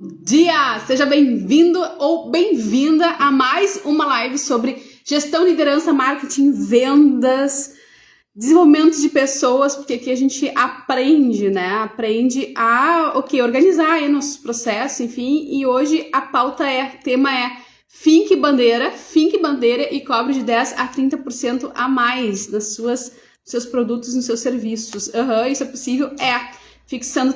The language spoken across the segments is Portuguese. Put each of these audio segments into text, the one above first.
Dia! Seja bem-vindo ou bem-vinda a mais uma live sobre gestão, liderança, marketing, vendas, desenvolvimento de pessoas, porque aqui a gente aprende, né? Aprende a, organizar aí nossos processos, enfim, e hoje a pauta tema é finque bandeira e cobre de 10 a 30% a mais nos seus produtos, nos seus serviços. Isso é possível? Fixando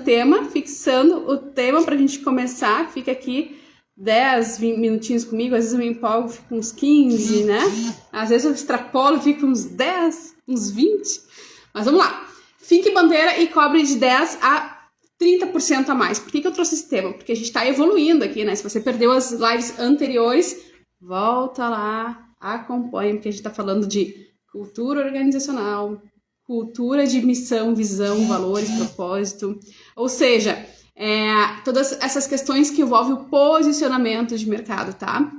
o tema pra gente começar. Fica aqui 10, 20 minutinhos comigo, às vezes eu me empolgo, fico uns 15, né? Às vezes eu extrapolo, fico uns 10, uns 20. Mas vamos lá. Finque bandeira e cobre de 10 a 30% a mais. Por que eu trouxe esse tema? Porque a gente tá evoluindo aqui, né? Se você perdeu as lives anteriores, volta lá, acompanha, porque a gente tá falando de cultura organizacional, cultura de missão, visão, valores, propósito, ou seja, todas essas questões que envolvem o posicionamento de mercado, tá?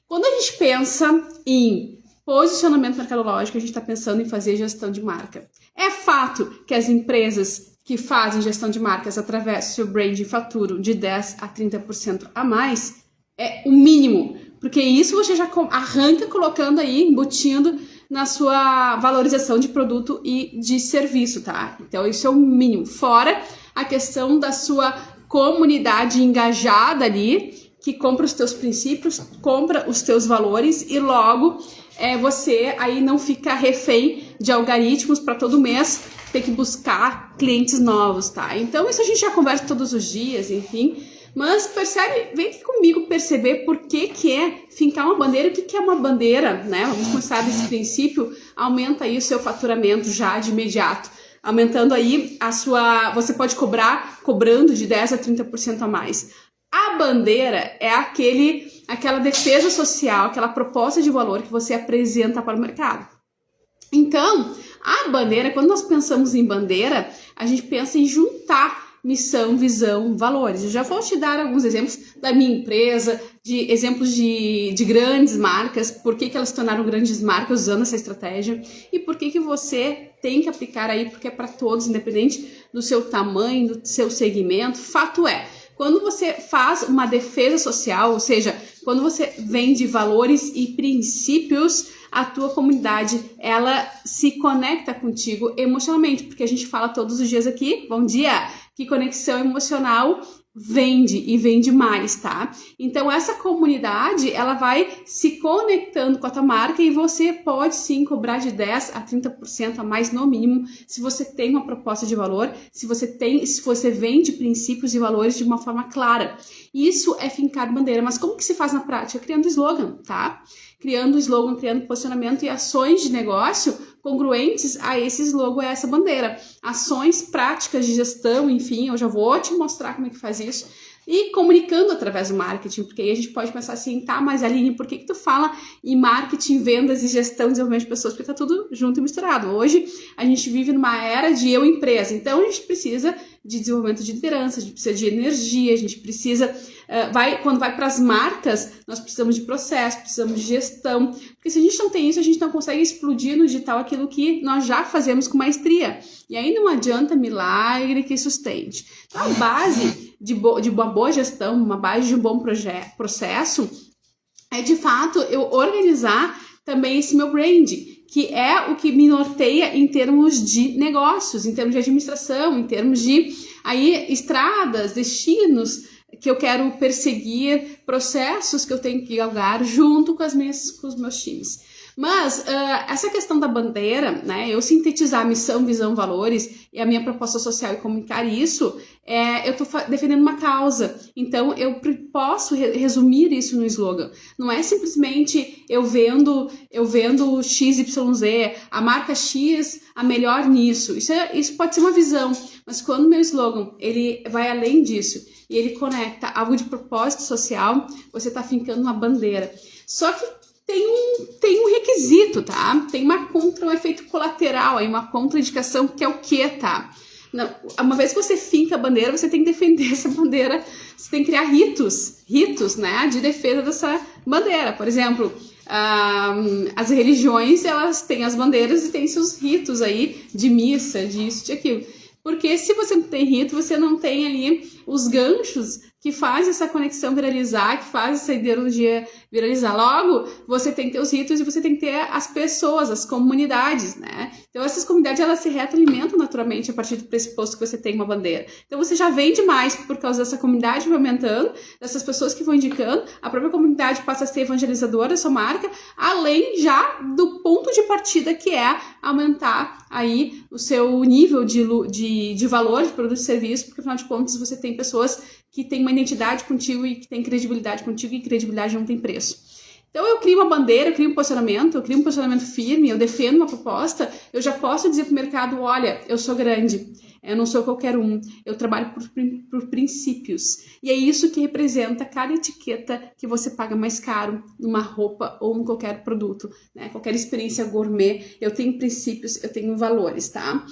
Quando a gente pensa em posicionamento mercadológico, a gente está pensando em fazer gestão de marca. É fato que as empresas que fazem gestão de marcas através do seu brand faturam de 10 a 30% a mais, é o mínimo, porque isso você já arranca colocando aí, embutindo na sua valorização de produto e de serviço, tá? Então isso é o mínimo. Fora a questão da sua comunidade engajada ali, que compra os teus princípios, compra os teus valores e logo você aí não fica refém de algoritmos para todo mês ter que buscar clientes novos, tá? Então isso a gente já conversa todos os dias, enfim. Mas vem aqui comigo perceber por que é fincar uma bandeira, o que é uma bandeira, né? Vamos começar desse princípio, aumenta aí o seu faturamento já de imediato, aumentando aí você pode cobrando de 10 a 30% a mais. A bandeira é aquela defesa social, aquela proposta de valor que você apresenta para o mercado. Então, a bandeira, quando nós pensamos em bandeira, a gente pensa em juntar missão, visão, valores. Eu já vou te dar alguns exemplos da minha empresa, de exemplos de grandes marcas, por que elas se tornaram grandes marcas usando essa estratégia e por que você tem que aplicar aí, porque é para todos, independente do seu tamanho, do seu segmento. Fato é, quando você faz uma defesa social, ou seja, quando você vende valores e princípios, a tua comunidade, ela se conecta contigo emocionalmente, porque a gente fala todos os dias aqui, bom dia, que conexão emocional vende e vende mais, tá? Então essa comunidade, ela vai se conectando com a tua marca e você pode sim cobrar de 10 a 30% a mais no mínimo, se você tem uma proposta de valor, se você vende princípios e valores de uma forma clara. Isso é fincar bandeira, mas como que se faz na prática? Criando slogan, tá? Criando slogan, criando posicionamento e ações de negócio congruentes a esse slogan, a essa bandeira. Ações práticas de gestão, enfim, eu já vou te mostrar como é que faz isso. E comunicando através do marketing, porque aí a gente pode pensar assim, tá, mas Aline, por que tu fala em marketing, vendas e gestão, desenvolvimento de pessoas? Porque tá tudo junto e misturado. Hoje a gente vive numa era de eu empresa, então a gente precisa de desenvolvimento de liderança, a gente precisa de energia, a gente precisa, quando vai para as marcas, nós precisamos de processo, precisamos de gestão, porque se a gente não tem isso, a gente não consegue explodir no digital aquilo que nós já fazemos com maestria, e aí não adianta milagre que sustente. Então a base de uma boa gestão, uma base de um bom processo, é de fato eu organizar também esse meu brand, que é o que me norteia em termos de negócios, em termos de administração, em termos de estradas, destinos que eu quero perseguir, processos que eu tenho que galgar junto com os meus times. Mas essa questão da bandeira, né, eu sintetizar missão, visão, valores e a minha proposta social e comunicar isso, eu estou defendendo uma causa. Então, eu posso resumir isso no slogan. Não é simplesmente eu vendo XYZ, a marca X, a melhor nisso. Isso pode ser uma visão, mas quando o meu slogan ele vai além disso e ele conecta algo de propósito social, você está fincando uma bandeira. Só que tem um requisito, tá? Tem um efeito colateral aí, uma contraindicação, que é o quê, tá? Não, uma vez que você finca a bandeira, você tem que defender essa bandeira, você tem que criar ritos, né, de defesa dessa bandeira. Por exemplo, as religiões, elas têm as bandeiras e têm seus ritos aí de missa, disso, de aquilo. Porque se você não tem rito, você não tem ali os ganchos que faz essa conexão viralizar, que faz essa ideologia viralizar. Logo, você tem que ter os ritos e você tem que ter as pessoas, as comunidades, né? Então, essas comunidades, elas se retroalimentam naturalmente a partir do pressuposto que você tem uma bandeira. Então, você já vende mais por causa dessa comunidade que vai aumentando, dessas pessoas que vão indicando, a própria comunidade passa a ser evangelizadora da sua marca, além já do ponto de partida que é aumentar aí o seu nível de valor de produto e serviço, porque afinal de contas você tem pessoas que têm uma identidade contigo e que têm credibilidade contigo, e credibilidade não tem preço. Então eu crio uma bandeira, eu crio um posicionamento firme, eu defendo uma proposta, eu já posso dizer para o mercado, olha, eu sou grande, eu não sou qualquer um, eu trabalho por princípios. E é isso que representa cada etiqueta que você paga mais caro numa roupa ou em qualquer produto, né? Qualquer experiência gourmet, eu tenho princípios, eu tenho valores, tá?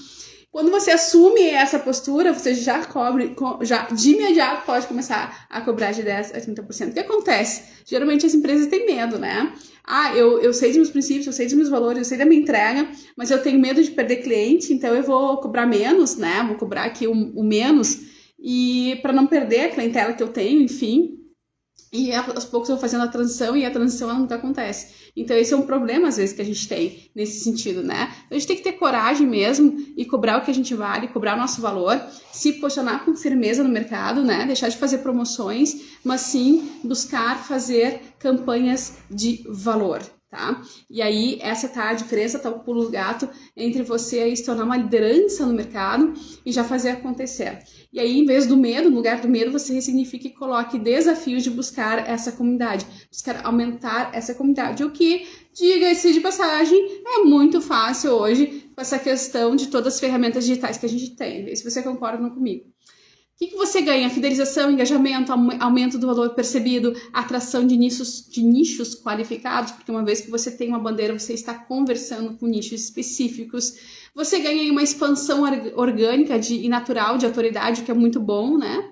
Quando você assume essa postura, você já de imediato pode começar a cobrar de 10% a 30%. O que acontece? Geralmente as empresas têm medo, né? Eu sei dos meus princípios, eu sei dos meus valores, eu sei da minha entrega, mas eu tenho medo de perder cliente, então eu vou cobrar menos, né? Vou cobrar aqui o menos, e para não perder a clientela que eu tenho, enfim. E aos poucos eu vou fazendo a transição, e a transição ela nunca acontece. Então esse é um problema às vezes que a gente tem nesse sentido, né? Então a gente tem que ter coragem mesmo e cobrar o que a gente vale, cobrar o nosso valor, se posicionar com firmeza no mercado, né? Deixar de fazer promoções, mas sim buscar fazer campanhas de valor, tá? E aí essa tá a diferença, tá o pulo do gato entre você aí se tornar uma liderança no mercado e já fazer acontecer. E aí, em vez do medo, no lugar do medo, você ressignifica e coloque desafios de buscar essa comunidade, buscar aumentar essa comunidade. O que, diga-se de passagem, é muito fácil hoje com essa questão de todas as ferramentas digitais que a gente tem. Vê se você concorda comigo. O que você ganha? Fidelização, engajamento, aumento do valor percebido, atração de nichos qualificados, porque uma vez que você tem uma bandeira, você está conversando com nichos específicos. Você ganha aí uma expansão orgânica e natural de autoridade, que é muito bom, né?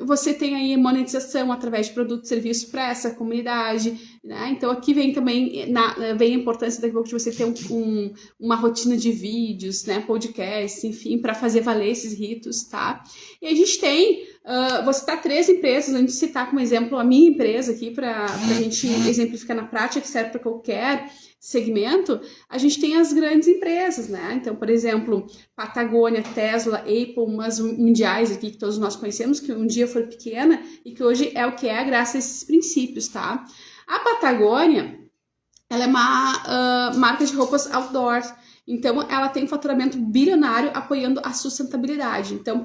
Você tem aí monetização através de produtos e serviços para essa comunidade, né? Então aqui vem também vem a importância daqui a pouco de você ter uma rotina de vídeos, né? Podcasts, enfim, para fazer valer esses ritos, tá? E a gente tem, vou citar 3 empresas, antes de citar como exemplo a minha empresa aqui, para a gente exemplificar na prática, que serve para qualquer segmento. A gente tem as grandes empresas, né? Então, por exemplo, Patagônia, Tesla, Apple, umas mundiais aqui que todos nós conhecemos, que um dia foi pequena e que hoje é o que é graças a esses princípios, tá? A Patagônia, ela é uma marca de roupas outdoor. Então, ela tem um faturamento bilionário apoiando a sustentabilidade. Então,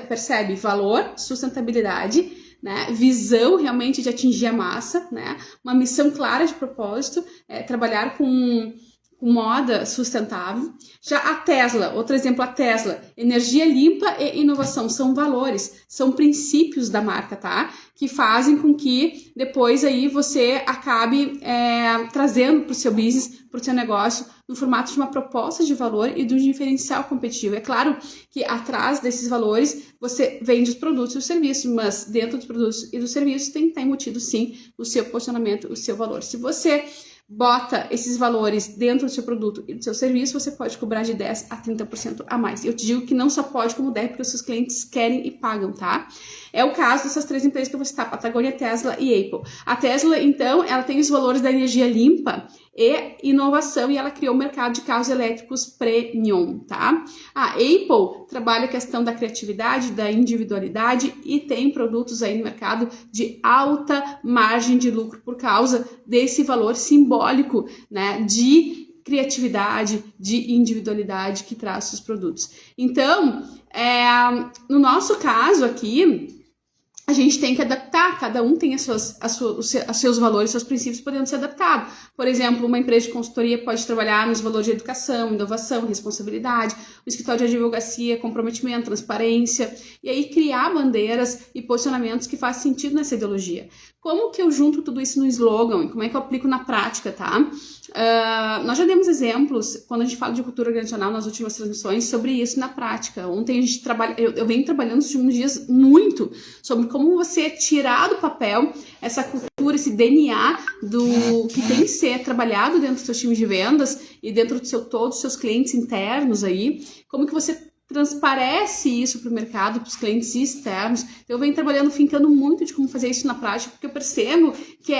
percebe valor, sustentabilidade, né? Visão realmente de atingir a massa, né? Uma missão clara de propósito, trabalhar com moda sustentável. Já a Tesla, outro exemplo, a Tesla, energia limpa e inovação, são valores, são princípios da marca, tá? Que fazem com que depois aí você acabe trazendo para o seu business, para o seu negócio, no formato de uma proposta de valor e de um diferencial competitivo. É claro que atrás desses valores você vende os produtos e os serviços, mas dentro dos produtos e dos serviços tem que estar embutido sim o seu posicionamento, o seu valor. Se você bota esses valores dentro do seu produto e do seu serviço, você pode cobrar de 10% a 30% a mais. Eu te digo que não só pode, como deve, porque os seus clientes querem e pagam, tá? É o caso dessas 3 empresas que eu vou citar, Patagônia, Tesla e Apple. A Tesla, então, ela tem os valores da energia limpa e inovação, e ela criou o mercado de carros elétricos premium, tá? A Apple trabalha a questão da criatividade, da individualidade e tem produtos aí no mercado de alta margem de lucro por causa desse valor simbólico, né, de criatividade, de individualidade que traz os produtos. Então, no nosso caso aqui, a gente tem que adaptar, cada um tem os seus valores, seus princípios podendo ser adaptados. Por exemplo, uma empresa de consultoria pode trabalhar nos valores de educação, inovação, responsabilidade, o escritório de advocacia, comprometimento, transparência, e aí criar bandeiras e posicionamentos que fazem sentido nessa ideologia. Como que eu junto tudo isso no slogan e como é que eu aplico na prática, tá? Nós já demos exemplos, quando a gente fala de cultura organizacional nas últimas transmissões, sobre isso na prática. Ontem a gente eu venho trabalhando nos últimos dias muito sobre como você tirar do papel essa cultura, esse DNA do que tem que ser trabalhado dentro do seu time de vendas e dentro do todos os seus clientes internos aí, como que você transparece isso para o mercado, para os clientes externos. Então, eu venho trabalhando, fincando muito de como fazer isso na prática, porque eu percebo que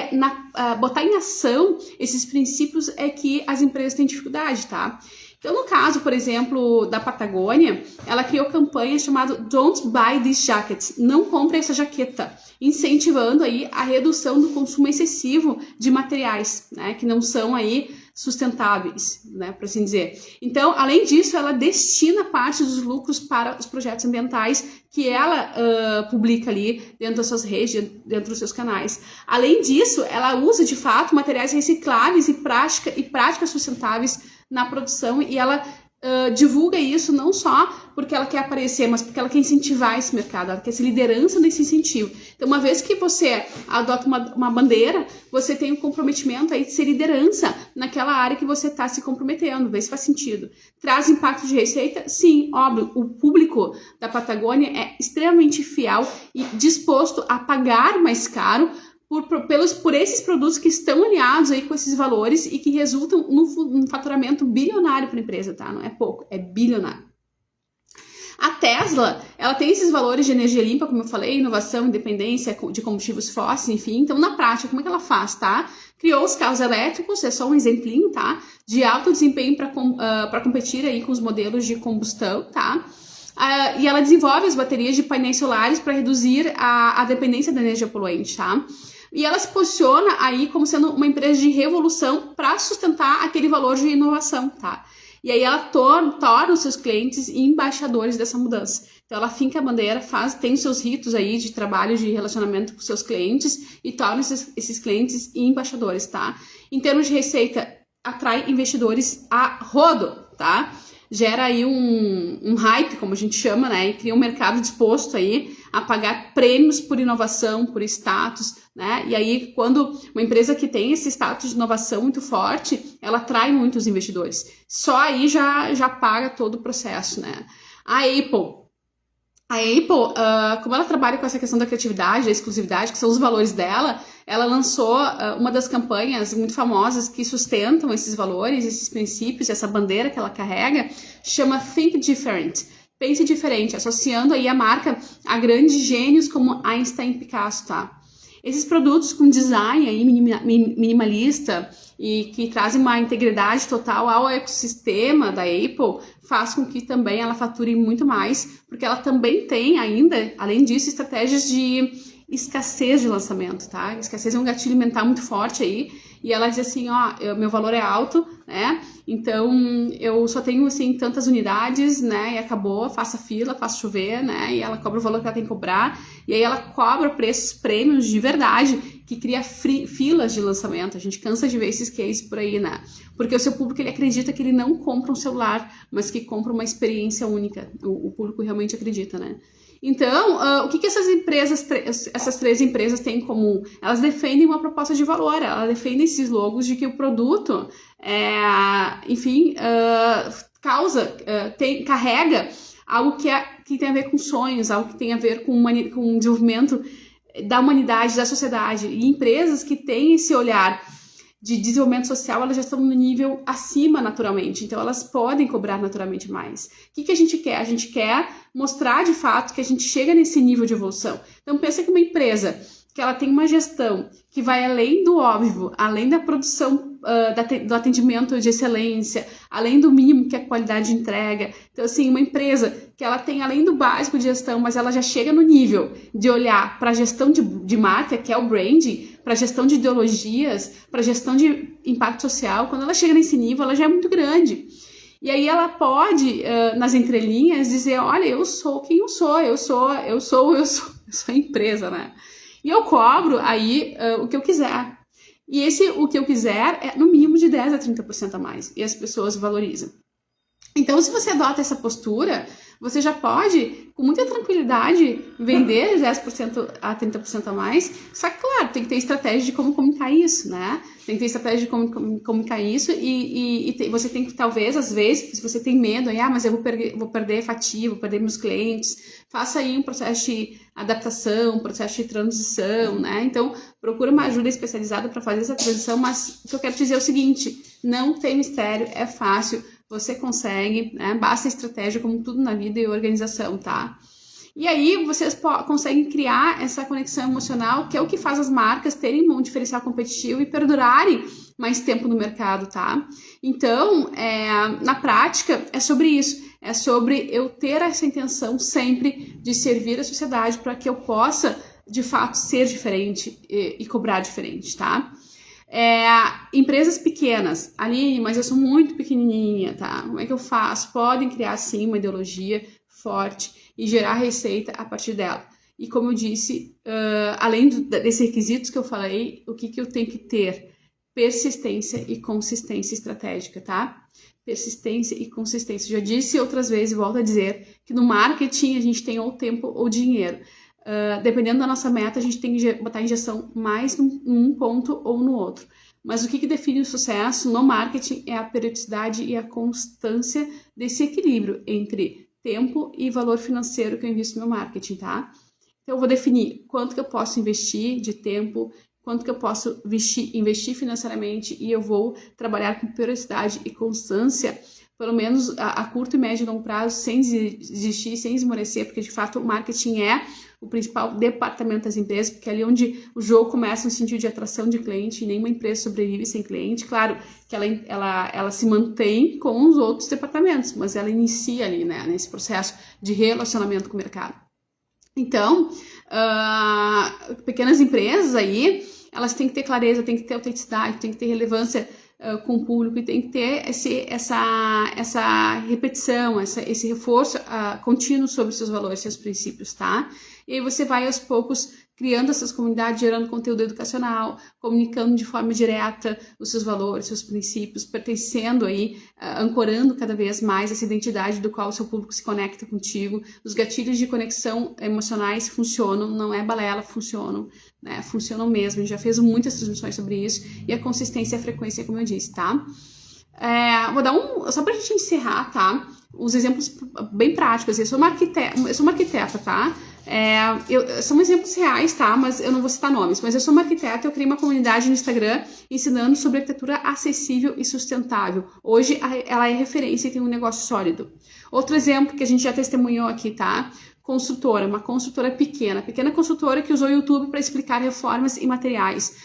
botar em ação esses princípios é que as empresas têm dificuldade, tá? Então, no caso, por exemplo, da Patagônia, ela criou campanha chamada Don't Buy These Jackets, não compre essa jaqueta, incentivando aí a redução do consumo excessivo de materiais, né, que não são aí sustentáveis, né, por assim dizer. Então, além disso, ela destina parte dos lucros para os projetos ambientais que ela publica ali dentro das suas redes, dentro dos seus canais. Além disso, ela usa, de fato, materiais recicláveis e práticas sustentáveis na produção, e ela divulga isso não só porque ela quer aparecer, mas porque ela quer incentivar esse mercado, ela quer ser liderança nesse incentivo. Então, uma vez que você adota uma bandeira, você tem um comprometimento aí de ser liderança naquela área que você está se comprometendo, vê se faz sentido. Traz impacto de receita? Sim, óbvio, o público da Patagônia é extremamente fiel e disposto a pagar mais caro por esses produtos que estão alinhados aí com esses valores e que resultam num faturamento bilionário para a empresa, tá? Não é pouco, é bilionário. A Tesla, ela tem esses valores de energia limpa, como eu falei, inovação, independência de combustíveis fósseis, enfim. Então, na prática, como é que ela faz, tá? Criou os carros elétricos, é só um exemplinho, tá? De alto desempenho para competir aí com os modelos de combustão, tá? E ela desenvolve as baterias de painéis solares para reduzir a dependência da energia poluente, tá? E ela se posiciona aí como sendo uma empresa de revolução para sustentar aquele valor de inovação, tá? E aí ela torna os seus clientes embaixadores dessa mudança. Então ela finca a bandeira, tem os seus ritos aí de trabalho, de relacionamento com seus clientes e torna esses clientes embaixadores, tá? Em termos de receita, atrai investidores a rodo, tá? Gera aí um hype, como a gente chama, né? E cria um mercado disposto aí a pagar prêmios por inovação, por status, né? E aí, quando uma empresa que tem esse status de inovação muito forte, ela atrai muitos investidores. Só aí já paga todo o processo, né? A Apple, como ela trabalha com essa questão da criatividade, da exclusividade, que são os valores dela, ela lançou uma das campanhas muito famosas que sustentam esses valores, esses princípios, essa bandeira que ela carrega, chama Think Different. Pense diferente, associando aí a marca a grandes gênios como Einstein e Picasso, tá? Esses produtos com design aí minimalista e que trazem uma integridade total ao ecossistema da Apple, faz com que também ela fature muito mais, porque ela também tem ainda, além disso, estratégias de escassez de lançamento, tá? Escassez é um gatilho mental muito forte aí, e ela diz assim, meu valor é alto, né? Então, eu só tenho, assim, tantas unidades, né? E acabou, faça fila, faça chover, né? E ela cobra o valor que ela tem que cobrar, e aí ela cobra preços prêmios de verdade, que cria filas de lançamento. A gente cansa de ver esses cases por aí, né? Porque o seu público, ele acredita que ele não compra um celular, mas que compra uma experiência única. O público realmente acredita, né? Então, o que essas três empresas têm em comum? Elas defendem uma proposta de valor, elas defendem esses logos de que o produto, carrega algo que tem a ver com sonhos, algo que tem a ver com o desenvolvimento da humanidade, da sociedade. E empresas que têm esse olhar de desenvolvimento social, elas já estão no nível acima naturalmente, então elas podem cobrar naturalmente mais. O que a gente quer? A gente quer mostrar de fato que a gente chega nesse nível de evolução. Então pensa que uma empresa que ela tem uma gestão que vai além do óbvio, além da produção, do atendimento de excelência, além do mínimo que é a qualidade de entrega. Então, assim, uma empresa que ela tem além do básico de gestão, mas ela já chega no nível de olhar para a gestão de marca, que é o branding, para a gestão de ideologias, para a gestão de impacto social. Quando ela chega nesse nível, ela já é muito grande. E aí ela pode, nas entrelinhas, dizer, olha, eu sou quem eu sou a empresa, né? E eu cobro aí o que eu quiser. E o que eu quiser é no mínimo de 10% a 30% a mais. E as pessoas valorizam. Então, se você adota essa postura, você já pode, com muita tranquilidade, vender 10% a 30% a mais. Só que, claro, tem que ter estratégia de como comunicar isso, né? Tem que ter estratégia de como comunicar isso você tem que, talvez, às vezes, se você tem medo, mas eu vou perder fatia, vou perder meus clientes, faça aí um processo de adaptação, um processo de transição, né? Então, procura uma ajuda especializada para fazer essa transição, mas o que eu quero dizer é o seguinte, não tem mistério, é fácil, você consegue, né? Basta estratégia, como tudo na vida, e organização, tá? E aí vocês conseguem criar essa conexão emocional, que é o que faz as marcas terem um diferencial competitivo e perdurarem mais tempo no mercado, tá? Então, na prática, é sobre isso. É sobre eu ter essa intenção sempre de servir a sociedade para que eu possa, de fato, ser diferente e cobrar diferente, tá? Empresas pequenas, Aline, mas eu sou muito pequenininha, tá? Como é que eu faço? Podem criar, sim, uma ideologia forte e gerar receita a partir dela. E como eu disse, além desses requisitos que eu falei, o que eu tenho que ter? Persistência e consistência estratégica, tá? Persistência e consistência. Já disse outras vezes e volto a dizer que no marketing a gente tem ou tempo ou dinheiro. Dependendo da nossa meta, a gente tem que botar injeção mais num ponto ou no outro. Mas o que define o sucesso no marketing é a periodicidade e a constância desse equilíbrio entre tempo e valor financeiro que eu invisto no meu marketing, tá? Então eu vou definir quanto que eu posso investir de tempo, quanto que eu posso investir financeiramente, e eu vou trabalhar com periodicidade e constância, pelo menos a curto e médio e longo prazo, sem desistir, sem esmorecer, porque de fato o marketing é o principal departamento das empresas, porque é ali onde o jogo começa no sentido de atração de cliente, e nenhuma empresa sobrevive sem cliente. Claro que ela se mantém com os outros departamentos, mas ela inicia ali, né, nesse processo de relacionamento com o mercado. Então, pequenas empresas aí, elas têm que ter clareza, têm que ter autenticidade, têm que ter relevância com o público, e tem que ter essa repetição, esse reforço contínuo sobre seus valores, seus princípios, tá? E aí você vai aos poucos criando essas comunidades, gerando conteúdo educacional, comunicando de forma direta os seus valores, seus princípios, pertencendo aí, ancorando cada vez mais essa identidade do qual o seu público se conecta contigo. Os gatilhos de conexão emocionais funcionam, não é balela, funcionam, né? Funcionam mesmo. A gente já fez muitas transmissões sobre isso, e a consistência e a frequência, como eu disse, tá? Vou dar só pra gente encerrar, tá? Os exemplos bem práticos. Eu sou uma arquiteta, tá? São exemplos reais, tá? Mas eu não vou citar nomes. Mas eu sou uma arquiteta, eu criei uma comunidade no Instagram ensinando sobre arquitetura acessível e sustentável. Hoje ela é referência e tem um negócio sólido. Outro exemplo que a gente já testemunhou aqui, tá? Construtora, uma construtora pequena consultora que usou o YouTube para explicar reformas e materiais.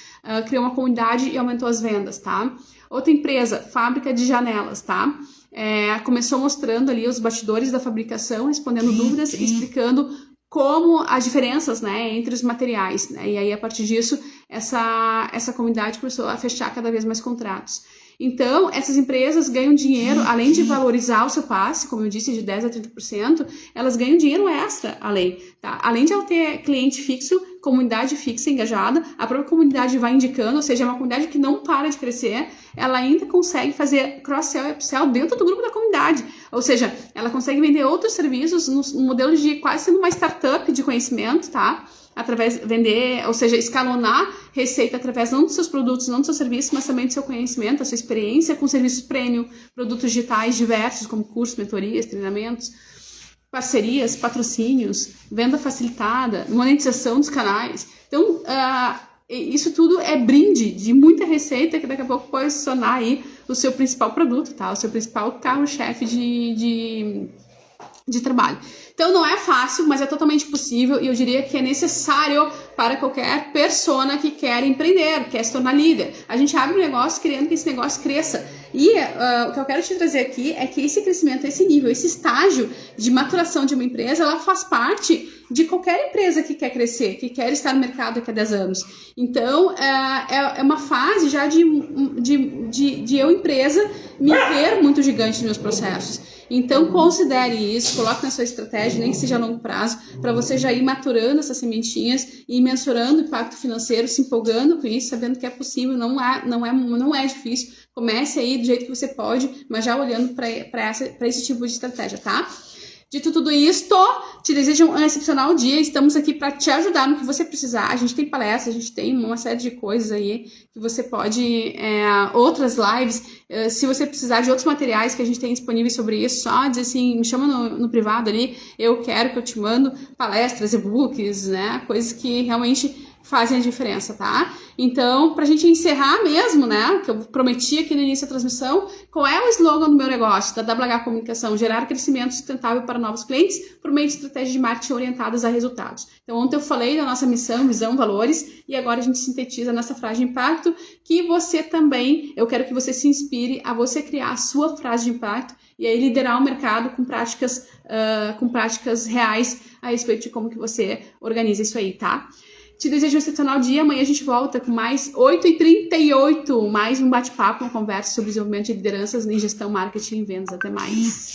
Criou uma comunidade e aumentou as vendas, tá? Outra empresa, fábrica de janelas, tá? Começou mostrando ali os bastidores da fabricação, respondendo dúvidas e explicando como as diferenças, né, entre os materiais, né? E aí, a partir disso, essa comunidade começou a fechar cada vez mais contratos. Então, essas empresas ganham dinheiro, além de valorizar o seu passe, como eu disse, de 10% a 30%, elas ganham dinheiro extra, tá? Além de ela ter cliente fixo, comunidade fixa, engajada, a própria comunidade vai indicando, ou seja, é uma comunidade que não para de crescer, ela ainda consegue fazer cross-sell e upsell dentro do grupo da comunidade, ou seja, ela consegue vender outros serviços no modelo de quase sendo uma startup de conhecimento, tá? Ou seja, escalonar receita através não dos seus produtos, não dos seus serviços, mas também do seu conhecimento, da sua experiência com serviços premium, produtos digitais diversos, como cursos, mentorias, treinamentos, parcerias, patrocínios, venda facilitada, monetização dos canais. Então, isso tudo é brinde de muita receita que daqui a pouco pode se tornar aí o seu principal produto, tá? O seu principal carro-chefe de trabalho. Então não é fácil, mas é totalmente possível, e eu diria que é necessário para qualquer persona que quer empreender, quer se tornar líder. A gente abre um negócio querendo que esse negócio cresça. E o que eu quero te trazer aqui é que esse crescimento, esse nível, esse estágio de maturação de uma empresa, ela faz parte de qualquer empresa que quer crescer, que quer estar no mercado daqui a 10 anos. Então, é uma fase já de eu, empresa, me ver muito gigante nos meus processos. Então, considere isso, coloque na sua estratégia, nem que seja a longo prazo, para você já ir maturando essas sementinhas e mensurando o impacto financeiro, se empolgando com isso, sabendo que é possível, não é difícil. Comece aí do jeito que você pode, mas já olhando para esse tipo de estratégia, tá? Dito tudo isso, te desejo um excepcional dia. Estamos aqui para te ajudar no que você precisar. A gente tem palestras, a gente tem uma série de coisas aí que você pode, outras lives. Se você precisar de outros materiais que a gente tem disponíveis sobre isso, só dizer assim, me chama no privado ali, eu quero que eu te mando palestras, e-books, né? Coisas que realmente fazem a diferença, tá? Então, pra gente encerrar mesmo, né, que eu prometi aqui no início da transmissão, qual é o slogan do meu negócio, da WH Comunicação? Gerar crescimento sustentável para novos clientes por meio de estratégias de marketing orientadas a resultados. Então, ontem eu falei da nossa missão, visão, valores, e agora a gente sintetiza nessa frase de impacto, que você também, eu quero que você se inspire a você criar a sua frase de impacto e aí liderar o mercado com práticas reais a respeito de como que você organiza isso aí, tá? Te desejo um excepcional dia. Amanhã a gente volta com mais 8h38, mais um bate-papo, uma conversa sobre desenvolvimento de lideranças em gestão, marketing e vendas. Até mais.